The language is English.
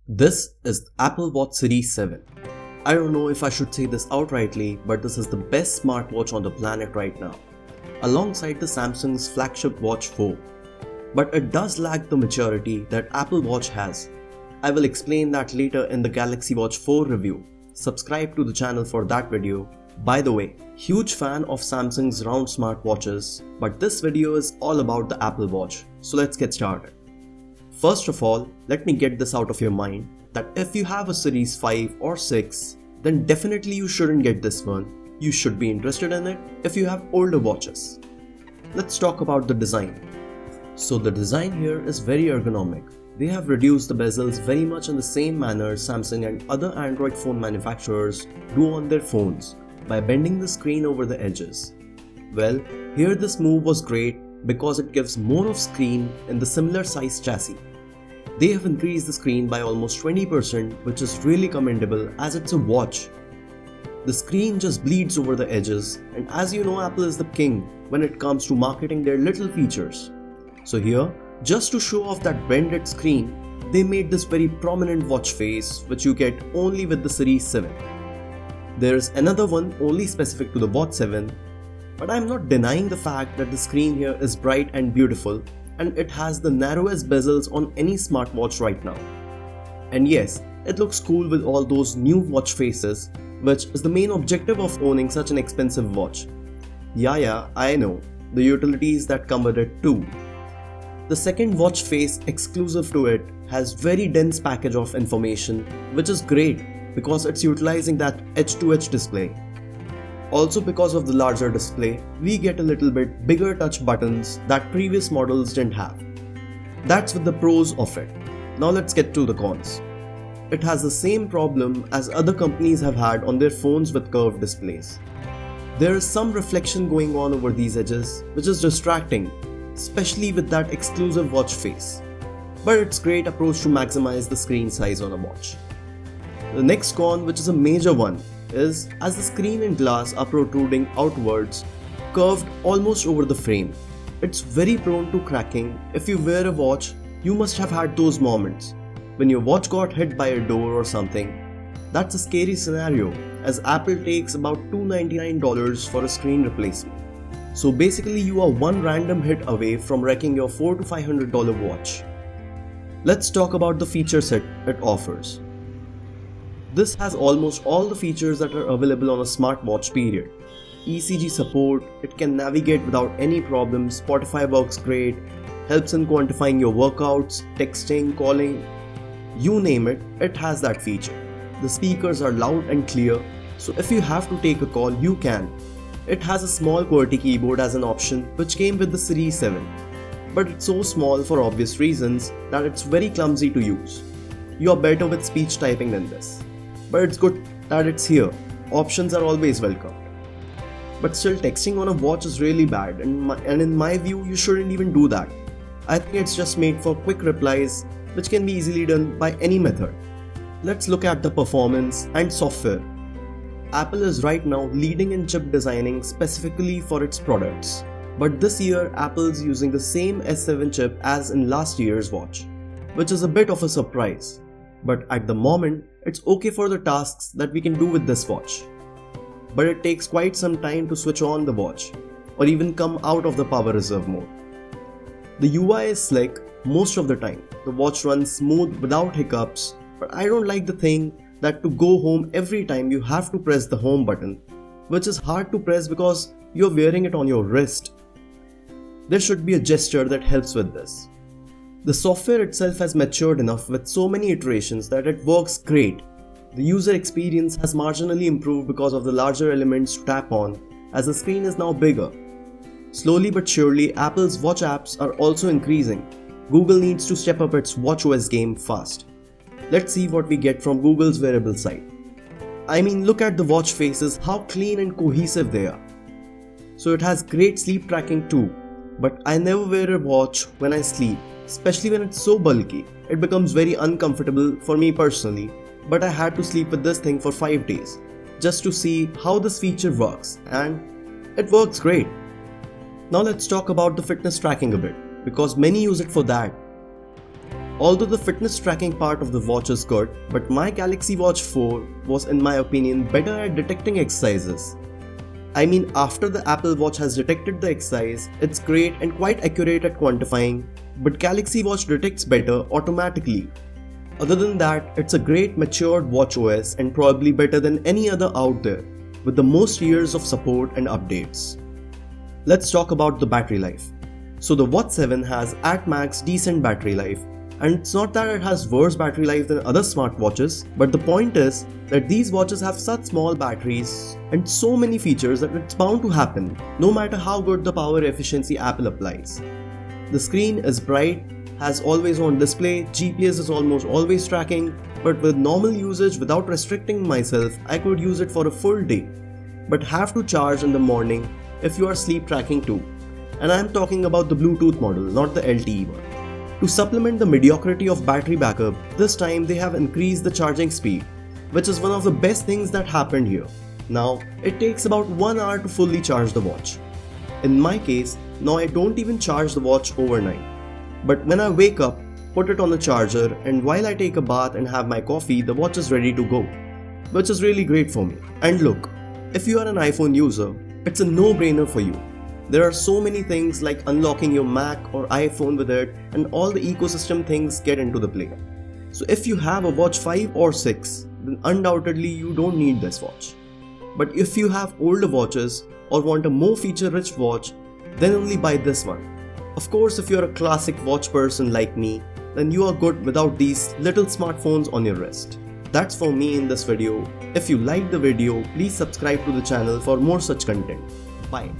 This is the Apple Watch Series 7. I don't know if I should say this outrightly, but this is the best smartwatch on the planet right now, alongside the Samsung's flagship Watch 4. But it does lack the maturity that Apple Watch has. I will explain that later in the Galaxy Watch 4 review. Subscribe to the channel for that video. By the way, huge fan of Samsung's round smartwatches, but this video is all about the Apple Watch, so let's get started. First of all, let me get this out of your mind that if you have a Series 5 or 6, then definitely you shouldn't get this one. You should be interested in it if you have older watches. Let's talk about the design. So the design here is very ergonomic. They have reduced the bezels very much in the same manner Samsung and other Android phone manufacturers do on their phones by bending the screen over the edges. Well, here this move was great because it gives more of screen in the similar size chassis. They have increased the screen by almost 20%, which is really commendable as it's a watch. The screen just bleeds over the edges, and as you know, Apple is the king when it comes to marketing their little features. So here, just to show off that bended screen, they made this very prominent watch face which you get only with the Series 7. There is another one only specific to the Watch 7, but I'm not denying the fact that the screen here is bright and beautiful, and it has the narrowest bezels on any smartwatch right now. And yes, it looks cool with all those new watch faces, which is the main objective of owning such an expensive watch. Yeah, I know, the utilities that come with it too. The second watch face exclusive to it has very dense package of information, which is great because it's utilizing that edge-to-edge display. Also, because of the larger display, we get a little bit bigger touch buttons that previous models didn't have. That's with the pros of it. Now let's get to the cons. It has the same problem as other companies have had on their phones with curved displays. There is some reflection going on over these edges, which is distracting, especially with that exclusive watch face. But it's a great approach to maximize the screen size on a watch. The next con, which is a major one, is as the screen and glass are protruding outwards, curved almost over the frame. It's very prone to cracking. If you wear a watch, you must have had those moments when your watch got hit by a door or something. That's a scary scenario, as Apple takes about $299 for a screen replacement. So basically you are one random hit away from wrecking your $400 to $500 watch. Let's talk about the feature set it offers. This has almost all the features that are available on a smartwatch period. ECG support, it can navigate without any problems, Spotify works great, helps in quantifying your workouts, texting, calling, you name it, it has that feature. The speakers are loud and clear, so if you have to take a call, you can. It has a small QWERTY keyboard as an option which came with the Series 7, but it's so small for obvious reasons that it's very clumsy to use. You are better with speech typing than this. But it's good that it's here. Options are always welcome. But still, texting on a watch is really bad, and in my view, you shouldn't even do that. I think it's just made for quick replies, which can be easily done by any method. Let's look at the performance and software. Apple is right now leading in chip designing specifically for its products. But this year, Apple is using the same S7 chip as in last year's watch, which is a bit of a surprise. But at the moment, it's okay for the tasks that we can do with this watch. But it takes quite some time to switch on the watch, or even come out of the power reserve mode. The UI is slick most of the time. The watch runs smooth without hiccups, but I don't like the thing that to go home every time you have to press the home button, which is hard to press because you're wearing it on your wrist. There should be a gesture that helps with this. The software itself has matured enough with so many iterations that it works great. The user experience has marginally improved because of the larger elements to tap on, as the screen is now bigger. Slowly but surely, Apple's watch apps are also increasing. Google needs to step up its watchOS game fast. Let's see what we get from Google's wearable side. I mean, look at the watch faces, how clean and cohesive they are. So it has great sleep tracking too, but I never wear a watch when I sleep. Especially when it's so bulky, it becomes very uncomfortable for me personally, but I had to sleep with this thing for 5 days, just to see how this feature works, and it works great. Now let's talk about the fitness tracking a bit, because many use it for that. Although the fitness tracking part of the watch is good, but my Galaxy Watch 4 was in my opinion better at detecting exercises. I mean, after the Apple Watch has detected the exercise, it's great and quite accurate at quantifying, but Galaxy Watch detects better automatically. Other than that, it's a great matured watch OS and probably better than any other out there, with the most years of support and updates. Let's talk about the battery life. So the Watch 7 has at max decent battery life, and it's not that it has worse battery life than other smartwatches, but the point is that these watches have such small batteries and so many features that it's bound to happen, no matter how good the power efficiency Apple applies. The screen is bright, has always on display, GPS is almost always tracking, but with normal usage without restricting myself, I could use it for a full day, but have to charge in the morning if you are sleep tracking too. And I am talking about the Bluetooth model, not the LTE one. To supplement the mediocrity of battery backup, this time they have increased the charging speed, which is one of the best things that happened here. Now, it takes about 1 hour to fully charge the watch. In my case, now I don't even charge the watch overnight. But when I wake up, put it on the charger, and while I take a bath and have my coffee, the watch is ready to go, which is really great for me. And look, if you are an iPhone user, it's a no-brainer for you. There are so many things like unlocking your Mac or iPhone with it, and all the ecosystem things get into the play. So if you have a watch 5 or 6, then undoubtedly you don't need this watch. But if you have older watches or want a more feature-rich watch, then only buy this one. Of course, if you're a classic watch person like me, then you are good without these little smartphones on your wrist. That's for me in this video. If you liked the video, please subscribe to the channel for more such content. Bye.